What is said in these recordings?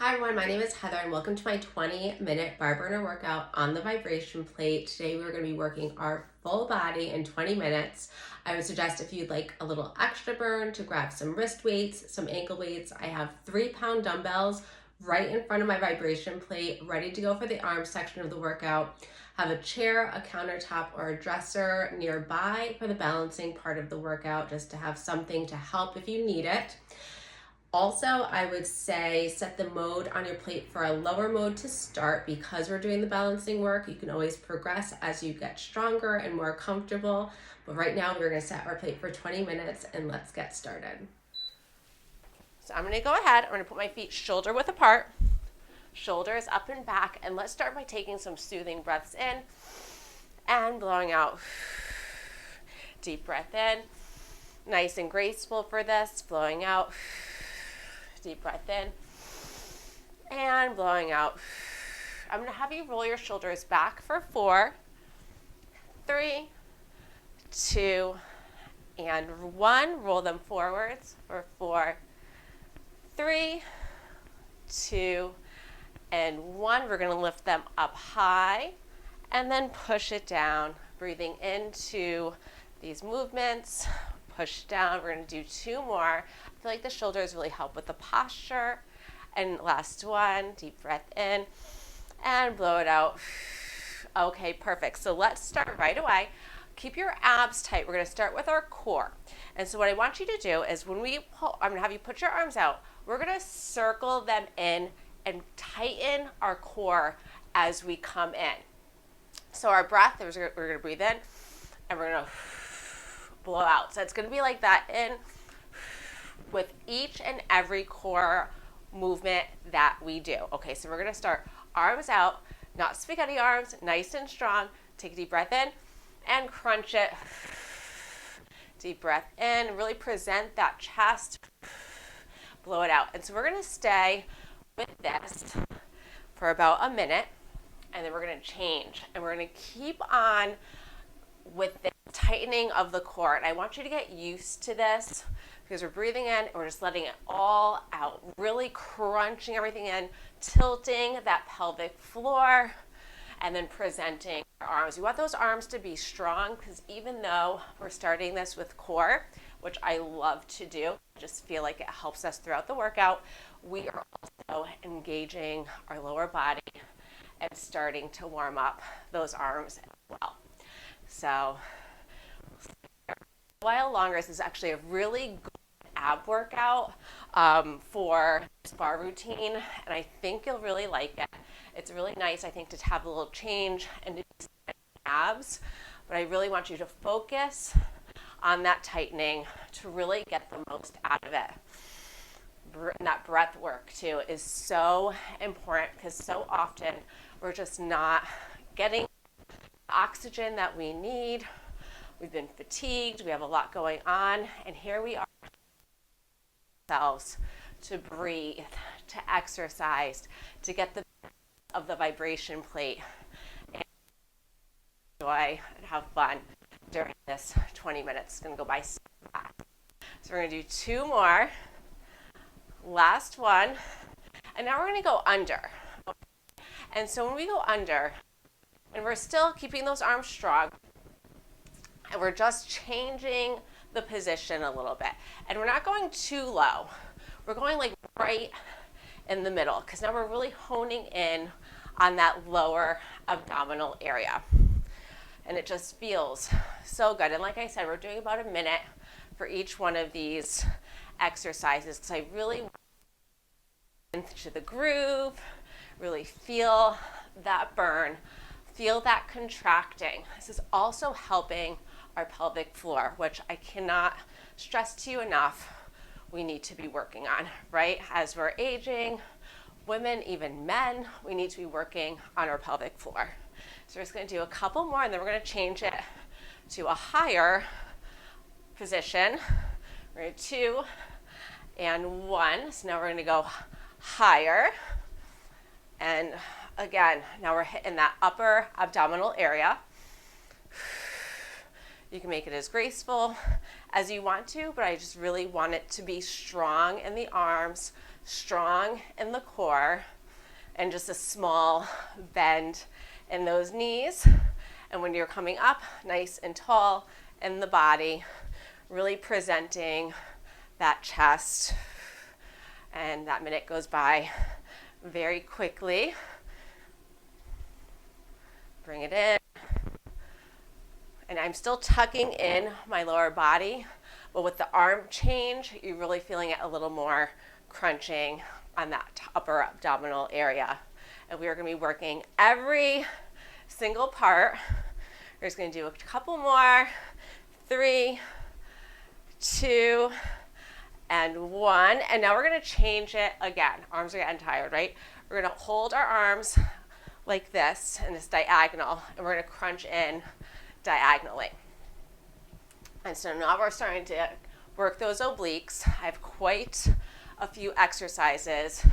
Hi everyone, my name is Heather and welcome to my 20-minute bar burner workout on the vibration plate. Today we're going to be working our full body in 20 minutes. I would suggest if you'd like a little extra burn to grab some wrist weights, some ankle weights. I have 3-pound dumbbells right in front of my vibration plate, ready to go for the arm section of the workout. Have a chair, a countertop, or a dresser nearby for the balancing part of the workout, just to have something to help if you need it. Also, I would say set the mode on your plate for a lower mode to start because we're doing the balancing work. You can always progress as you get stronger and more comfortable. But right now, we're going to set our plate for 20 minutes and let's get started. So I'm going to go ahead. I'm going to put my feet shoulder width apart, shoulders up and back. And let's start by taking some soothing breaths in and blowing out. Deep breath in. Nice and graceful for this. Blowing out. Deep breath in and blowing out. I'm going to have you roll your shoulders back for 4, 3, 2, and 1. Roll them forwards for 4, 3, 2, and 1. We're going to lift them up high and then push it down. Breathing into these movements. Push down. We're going to do 2 more. I feel like the shoulders really help with the posture. And last one, deep breath in and blow it out. Okay, perfect. So let's start right away. Keep your abs tight. We're going to start with our core. And so what I want you to do is when we pull, I'm going to have you put your arms out. We're going to circle them in and tighten our core as we come in. So our breath, we're going to breathe in and we're going to blow out. So it's going to be like that in with each and every core movement that we do. Okay, so we're going to start arms out, not spaghetti arms, nice and strong. Take a deep breath in and crunch it. Deep breath in, really present that chest. Blow it out. And so we're going to stay with this for about a minute, and then we're going to change. And we're going to keep on with the tightening of the core. And I want you to get used to this because we're breathing in and we're just letting it all out, really crunching everything in, tilting that pelvic floor, and then presenting our arms. We want those arms to be strong because even though we're starting this with core, which I love to do, I just feel like it helps us throughout the workout, we are also engaging our lower body and starting to warm up those arms as well. So a while longer. This is actually a really good ab workout for this bar routine, and I think you'll really like it. It's really nice, I think, to have a little change and to do abs, but I really want you to focus on that tightening to really get the most out of it. And that breath work too is so important because so often we're just not getting oxygen that we need. We've been fatigued, we have a lot going on, and here we are ourselves to breathe, to exercise, to get the of the vibration plate and enjoy and have fun during this 20 minutes. It's going to go by so fast. So we're going to do 2 more. Last one. And now we're going to go under. And so when we go under, and we're still keeping those arms strong, and we're just changing the position a little bit. And we're not going too low. We're going like right in the middle because now we're really honing in on that lower abdominal area. And it just feels so good. And like I said, we're doing about a minute for each one of these exercises because I really want into the groove, really feel that burn, feel that contracting. This is also helping our pelvic floor, which I cannot stress to you enough we need to be working on, right? As we're aging, women, even men, we need to be working on our pelvic floor. So we're just going to do a couple more, and then we're going to change it to a higher position. We're going to 2 and 1. So now we're going to go higher. And again, now we're hitting that upper abdominal area. You can make it as graceful as you want to, but I just really want it to be strong in the arms, strong in the core, and just a small bend in those knees. And when you're coming up, nice and tall in the body, really presenting that chest. And that minute goes by very quickly. Bring it in. And I'm still tucking in my lower body, but with the arm change, you're really feeling it a little more crunching on that upper abdominal area. And we are going to be working every single part. We're just going to do a couple more. 3, 2, and 1. And now we're going to change it again. Arms are getting tired, right? We're going to hold our arms like this in this diagonal, and we're going to crunch in diagonally. And so now we're starting to work those obliques. I have quite a few exercises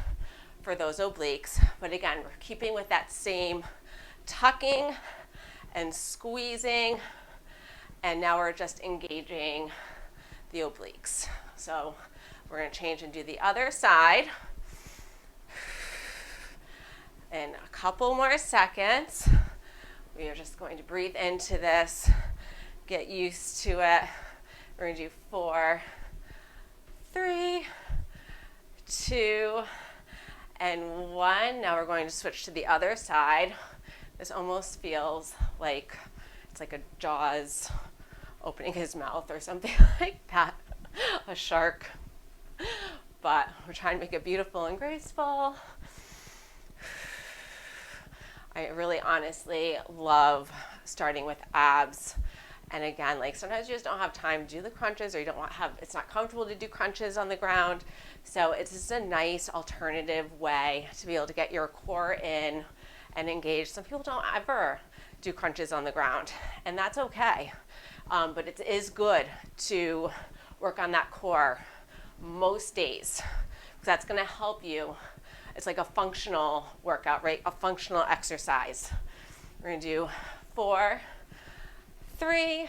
for those obliques, but again, we're keeping with that same tucking and squeezing, and now we're just engaging the obliques. So we're going to change and do the other side in a couple more seconds. We are just going to breathe into this, get used to it. We're going to do 4, 3, 2, and 1. Now we're going to switch to the other side. This almost feels like it's like a Jaws opening his mouth or something like that, a shark. But we're trying to make it beautiful and graceful. I really honestly love starting with abs. And again, like sometimes you just don't have time to do the crunches, or you don't it's not comfortable to do crunches on the ground. So it's just a nice alternative way to be able to get your core in and engage. Some people don't ever do crunches on the ground, and that's okay. But it is good to work on that core most days, because that's going to help you. It's like a functional workout, right? A functional exercise. We're going to do 4, 3,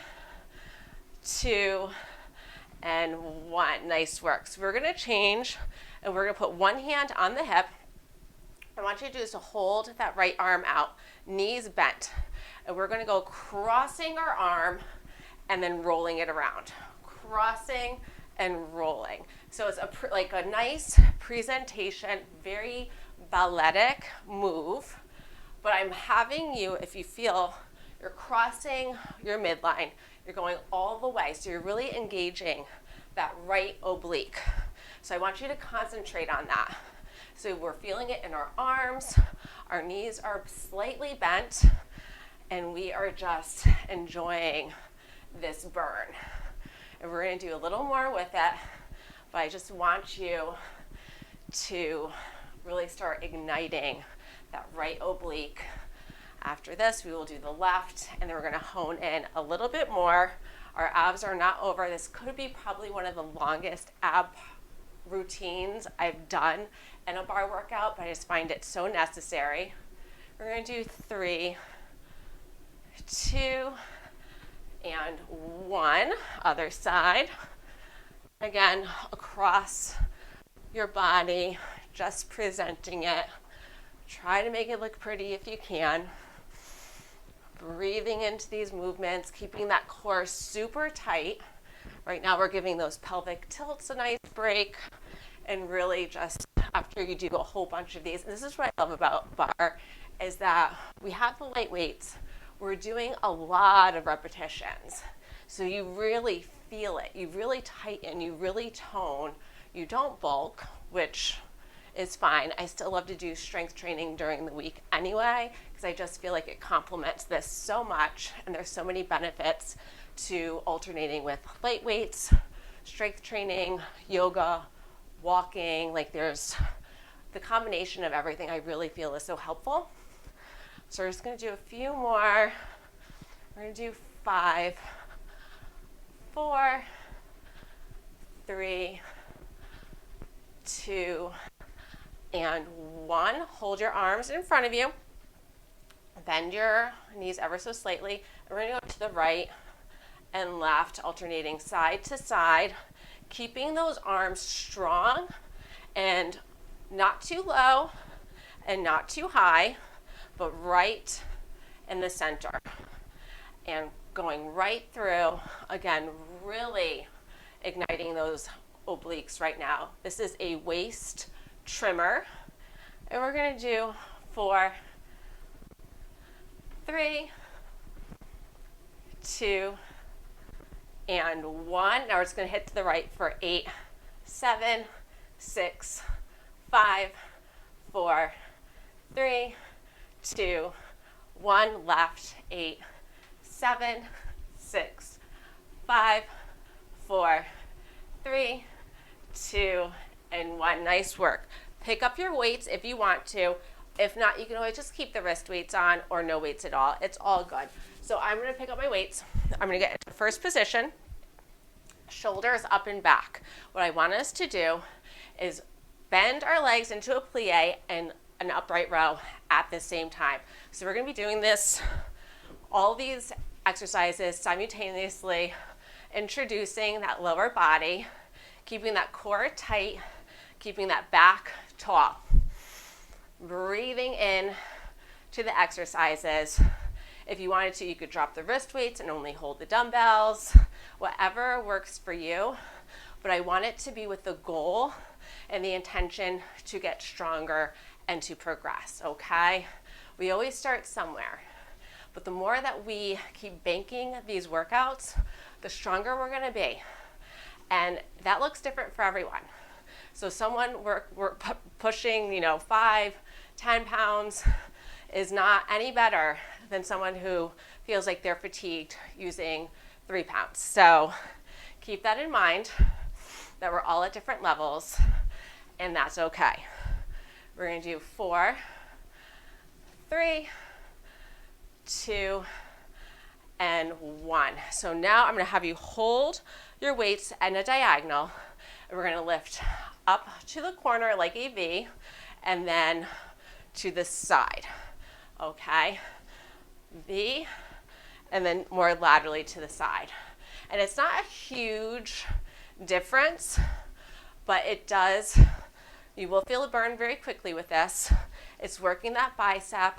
2, and 1. Nice work. So we're going to change, and we're going to put one hand on the hip. What I want you to do is to hold that right arm out, knees bent. And we're going to go crossing our arm and then rolling it around. Crossing and rolling. So it's like a nice presentation, very balletic move. But I'm having you, if you feel you're crossing your midline, you're going all the way. So you're really engaging that right oblique. So I want you to concentrate on that. So we're feeling it in our arms. Our knees are slightly bent, and we are just enjoying this burn. And we're going to do a little more with it, but I just want you to really start igniting that right oblique. After this, we will do the left, and then we're going to hone in a little bit more. Our abs are not over. This could be probably one of the longest ab routines I've done in a bar workout, but I just find it so necessary. We're going to do 3, 2, and 1. Other side. Again, across your body, just presenting it. Try to make it look pretty if you can. Breathing into these movements, keeping that core super tight. Right now we're giving those pelvic tilts a nice break, and really just after you do a whole bunch of these, and this is what I love about bar, is that we have the light weights. We're doing a lot of repetitions. So you really feel it. You really tighten, you really tone. You don't bulk, which is fine. I still love to do strength training during the week anyway, because I just feel like it complements this so much, and there's so many benefits to alternating with light weights, strength training, yoga, walking. Like there's the combination of everything I really feel is so helpful. So we're just going to do a few more. We're going to do 5, 4, 3, 2, and 1. Hold your arms in front of you. Bend your knees ever so slightly. And we're going to go to the right and left, alternating side to side, keeping those arms strong and not too low and not too high, but right in the center. And going right through, again, really igniting those obliques right now. This is a waist trimmer. And we're going to do 4, 3, 2, and 1. Now we're just going to hit to the right for 8, 7, 6, 5, 4, 3, 2, 1. Left, 8, 7, 6, 5, 4, 3, 2, and 1. Nice work. Pick up your weights if you want to. If not, you can always just keep the wrist weights on or no weights at all. It's all good. So I'm going to pick up my weights. I'm going to get into first position, shoulders up and back. What I want us to do is bend our legs into a plie and an upright row at the same time. So we're going to be doing this, all these exercises simultaneously, introducing that lower body, keeping that core tight, keeping that back tall. Breathing in to the exercises. If you wanted to, you could drop the wrist weights and only hold the dumbbells, whatever works for you. But I want it to be with the goal and the intention to get stronger and to progress, okay? We always start somewhere. But the more that we keep banking these workouts, the stronger we're gonna be. And that looks different for everyone. So someone we're pushing, 5, 10 pounds is not any better than someone who feels like they're fatigued using 3 pounds. So keep that in mind, that we're all at different levels, and that's okay. We're gonna do 4, 3, 2, and 1. So now I'm gonna have you hold your weights in a diagonal, and we're gonna lift up to the corner like a V, and then to the side, okay? V, and then more laterally to the side. And it's not a huge difference, but it does, you will feel a burn very quickly with this. It's working that bicep,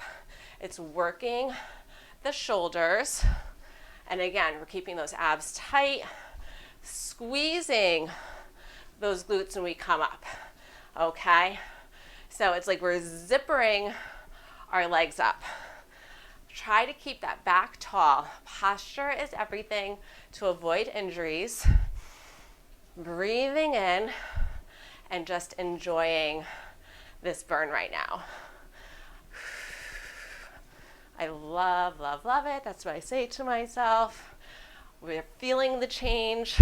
it's working the shoulders, and again, we're keeping those abs tight, squeezing those glutes when we come up, okay? So it's like we're zippering our legs up. Try to keep that back tall. Posture is everything to avoid injuries. Breathing in and just enjoying this burn right now. I love, love, love it. That's what I say to myself. We're feeling the change.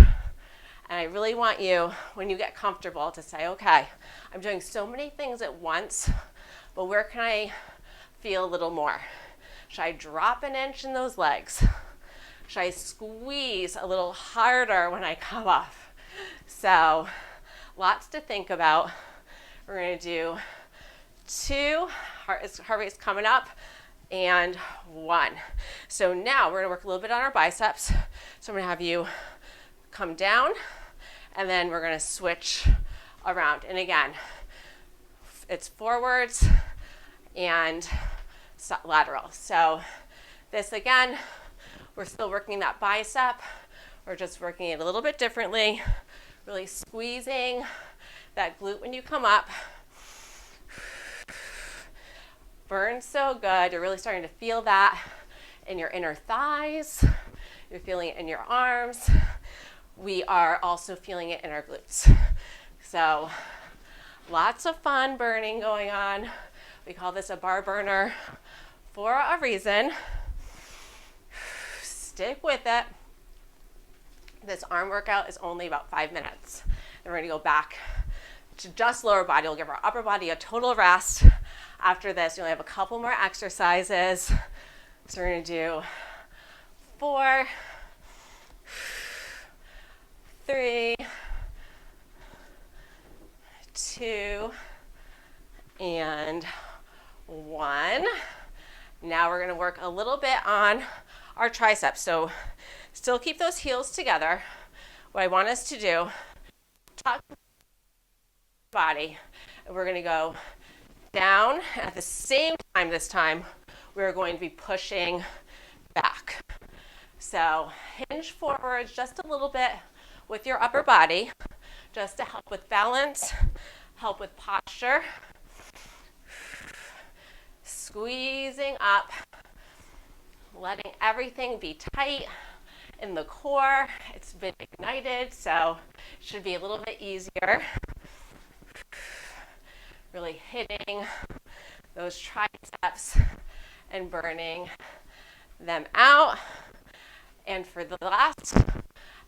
And I really want you, when you get comfortable, to say, okay, I'm doing so many things at once, but where can I feel a little more? Should I drop an inch in those legs? Should I squeeze a little harder when I come off? So, lots to think about. We're going to do 2, heart rate's coming up, and 1. So now we're going to work a little bit on our biceps. So I'm going to have you come down, and then we're going to switch around. And again, it's forwards and lateral. So this again, we're still working that bicep. We're just working it a little bit differently, really squeezing that glute when you come up. Burns so good. You're really starting to feel that in your inner thighs. You're feeling it in your arms. We are also feeling it in our glutes. So lots of fun burning going on. We call this a bar burner for a reason. Stick with it. This arm workout is only about 5 minutes. Then we're gonna go back to just lower body. We'll give our upper body a total rest. After this, we only have a couple more exercises. So we're gonna do 4, 3, 2, and 1. Now we're going to work a little bit on our triceps. So Still keep those heels together. What I want us to do, tuck the body, and we're going to go down. At the same time this time, we're going to be pushing back. So hinge forwards just a little bit with your upper body, just to help with balance, help with posture. Squeezing up, letting everything be tight in the core. It's been ignited, so it should be a little bit easier. Really hitting those triceps and burning them out. And for the last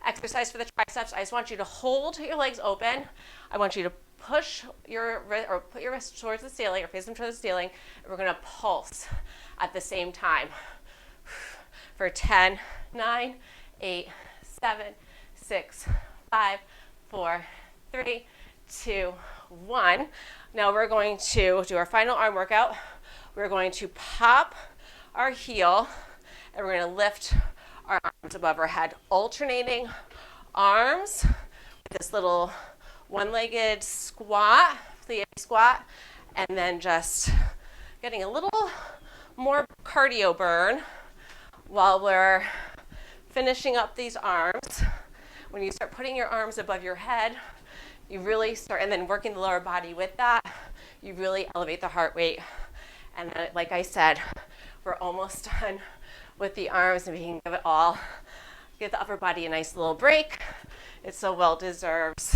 exercise for the triceps, I just want you to hold your legs open. I want you to push your wrist, or put your wrist towards the ceiling, or face them towards the ceiling, and we're going to pulse at the same time. For 10, 9, 8, 7, 6, 5, 4, 3, 2, 1. Now we're going to do our final arm workout. We're going to pop our heel, and we're going to lift our arms above our head, alternating arms with this little one-legged squat, plie squat, and then just getting a little more cardio burn while we're finishing up these arms. When you start putting your arms above your head, you really start, and then working the lower body with that, you really elevate the heart rate. And then, like I said, we're almost done with the arms, and we can give it all. Give the upper body a nice little break. It so well deserves.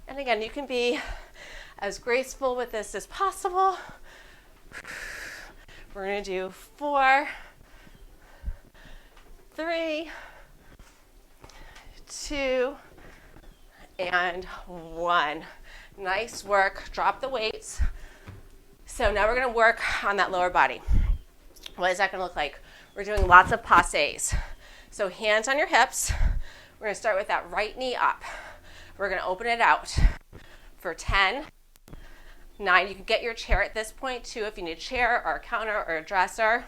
And again, you can be as graceful with this as possible. We're going to do 4, 3, 2, and 1. Nice work. Drop the weights. So now we're going to work on that lower body. What is that going to look like? We're doing lots of passes. So hands on your hips. We're going to start with that right knee up. We're going to open it out for 10, 9. You can get your chair at this point too if you need a chair or a counter or a dresser.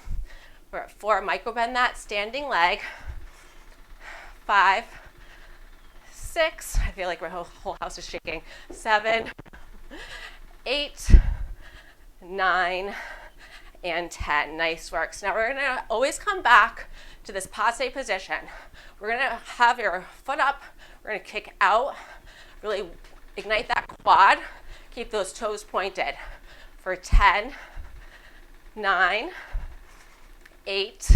We're at 4, micro bend that standing leg. 5, 6, I feel like my whole house is shaking. 7, 8, 9, and 10. Nice work. So now we're going to always come back to this passe position. We're going to have your foot up. We're going to kick out. Really ignite that quad. Keep those toes pointed for 10, 9, 8,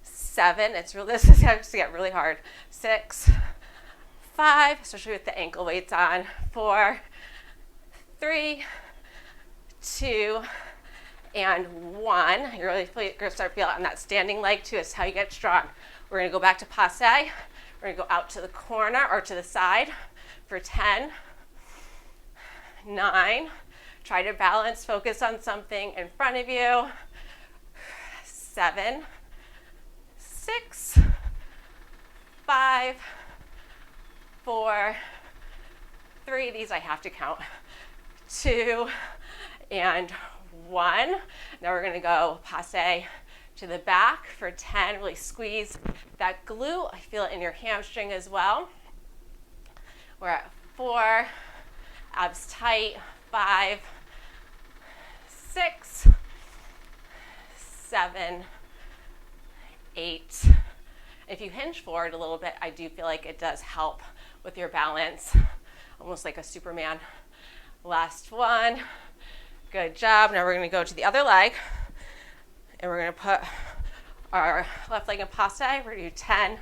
7. This is going to get really hard. 6, 5, especially with the ankle weights on. 4, 3, 2, and 1. You're really going to start feeling on that standing leg too. It's how you get strong. We're going to go back to passe. We're going to go out to the corner or to the side for 10, 9. Try to balance, focus on something in front of you. 7, 6, 5, 4, 3. These I have to count. 2, and 1. Now we're going to go passe to the back for 10. Really squeeze that glute. I feel it in your hamstring as well. We're at 4, abs tight. 5, 6, 7, 8. If you hinge forward a little bit, I do feel like it does help with your balance, almost like a Superman. Last one. Good job. Now we're going to go to the other leg, and we're going to put our left leg in passe. We're going to do 10,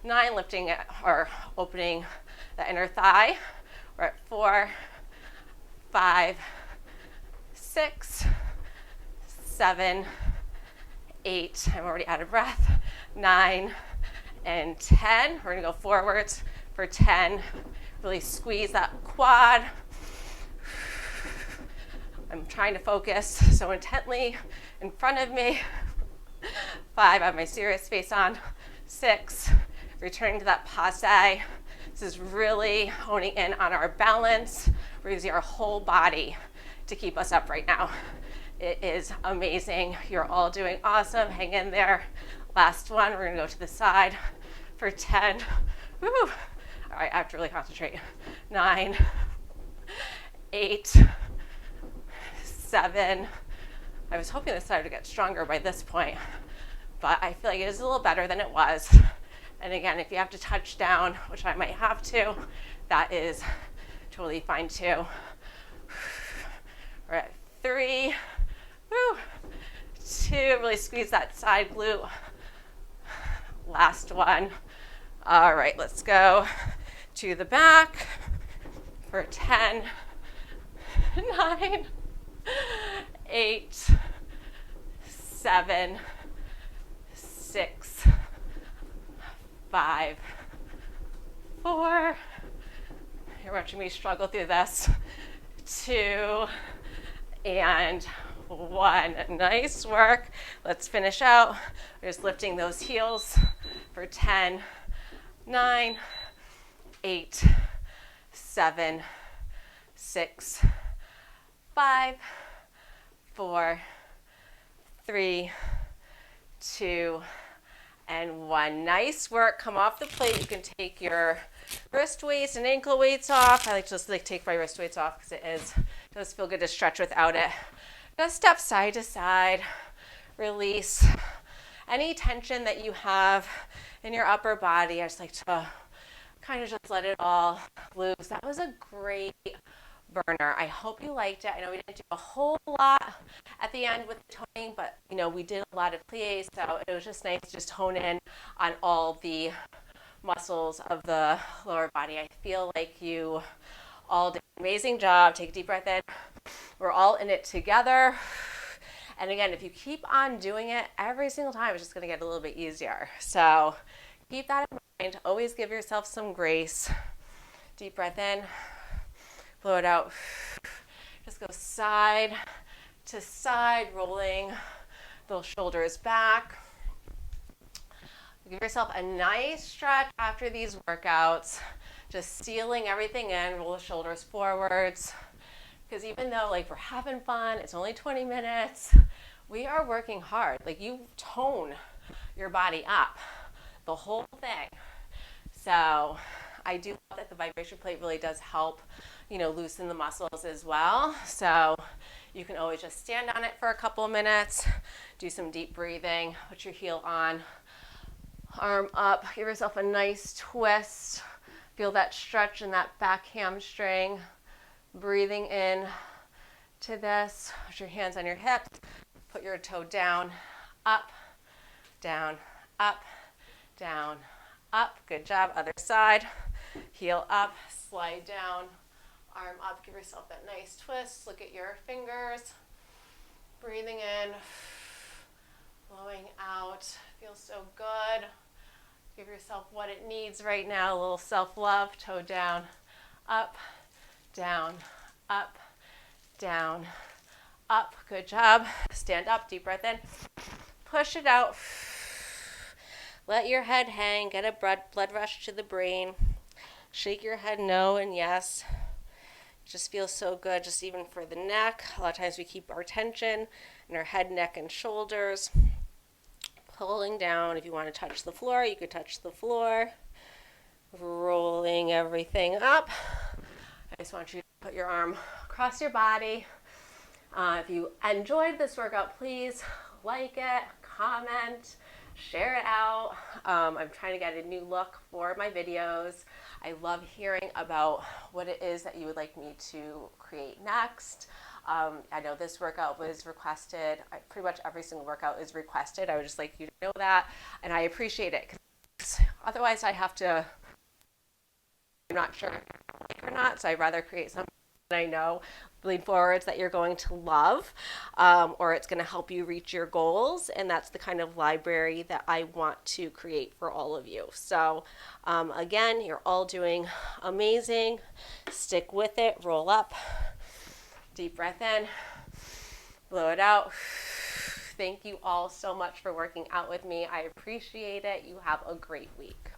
9, lifting it or opening the inner thigh. We're at 4, 5, 6, 7, 8. I'm already out of breath. 9 and 10. We're going to go forwards for 10. Really squeeze that quad. I'm trying to focus so intently in front of me. 5, I have my serious face on. 6, returning to that passe. This is really honing in on our balance. We're using our whole body to keep us up right now. It is amazing. You're all doing awesome. Hang in there. Last one, we're gonna go to the side for 10. Woo. All right, I have to really concentrate. 9, 8, 7. I was hoping this side would get stronger by this point, but I feel like it is a little better than it was. And again, if you have to touch down, which I might have to, that is totally fine too. We're at 3, woo, 2, really squeeze that side glute. Last one. All right, let's go to the back for 10, 9, 8, 7, 6, 5, 4. You're watching me struggle through this. 2 and 1. Nice work. Let's finish out. We're just lifting those heels for 10, 9, 8, 7, 6, 5, 4, 3, 2, and 1. Nice work. Come off the plate. You can take your wrist weights and ankle weights off. I like to just take my wrist weights off because it does feel good to stretch without it. Just step side to side. Release any tension that you have in your upper body. I just like to kind of just let it all loose. That was a great burner. I hope you liked it. I know we didn't do a whole lot at the end with the toning, but we did a lot of plies, so it was just nice to just hone in on all the muscles of the lower body. I feel like you all did an amazing job. Take a deep breath in. We're all in it together. And again, if you keep on doing it every single time, it's just going to get a little bit easier. So keep that in mind. Always give yourself some grace. Deep breath in. Blow it out. Just go side to side, rolling those shoulders back. Give yourself a nice stretch after these workouts. Just sealing everything in. Roll the shoulders forwards. Because even though we're having fun, it's only 20 minutes, we are working hard. You tone your body up, the whole thing. So I do love that the vibration plate really does help, loosen the muscles as well. So you can always just stand on it for a couple of minutes, do some deep breathing, put your heel on, arm up, give yourself a nice twist. Feel that stretch in that back hamstring. Breathing in to this. Put your hands on your hips. Put your toe down, up, down, up, down, up. Good job. Other side. Heel up, slide down, arm up. Give yourself that nice twist. Look at your fingers. Breathing in, blowing out. Feels so good. Give yourself what it needs right now. A little self-love. Toe down, up, down, up, down, up. Good job. Stand up, deep breath in. Push it out. Let your head hang. Get a blood rush to the brain. Shake your head no and yes. It just feels so good, just even for the neck. A lot of times we keep our tension in our head, neck, and shoulders. Pulling down. If you want to touch the floor, you could touch the floor. Rolling everything up. I just want you to put your arm across your body. If you enjoyed this workout, please like it, comment, share it out. I'm trying to get a new look for my videos. I love hearing about what it is that you would like me to create next. I know this workout was requested. Pretty much every single workout is requested. I would just like you to know that, and I appreciate it. 'Cause otherwise, I have to. I'm not sure if I like it or not, so I'd rather create something that I know lean forwards that you're going to love, or it's going to help you reach your goals, and that's the kind of library that I want to create for all of you. So again, you're all doing amazing. Stick with it. Roll up. Deep breath in. Blow it out. Thank you all so much for working out with me. I appreciate it. You have a great week.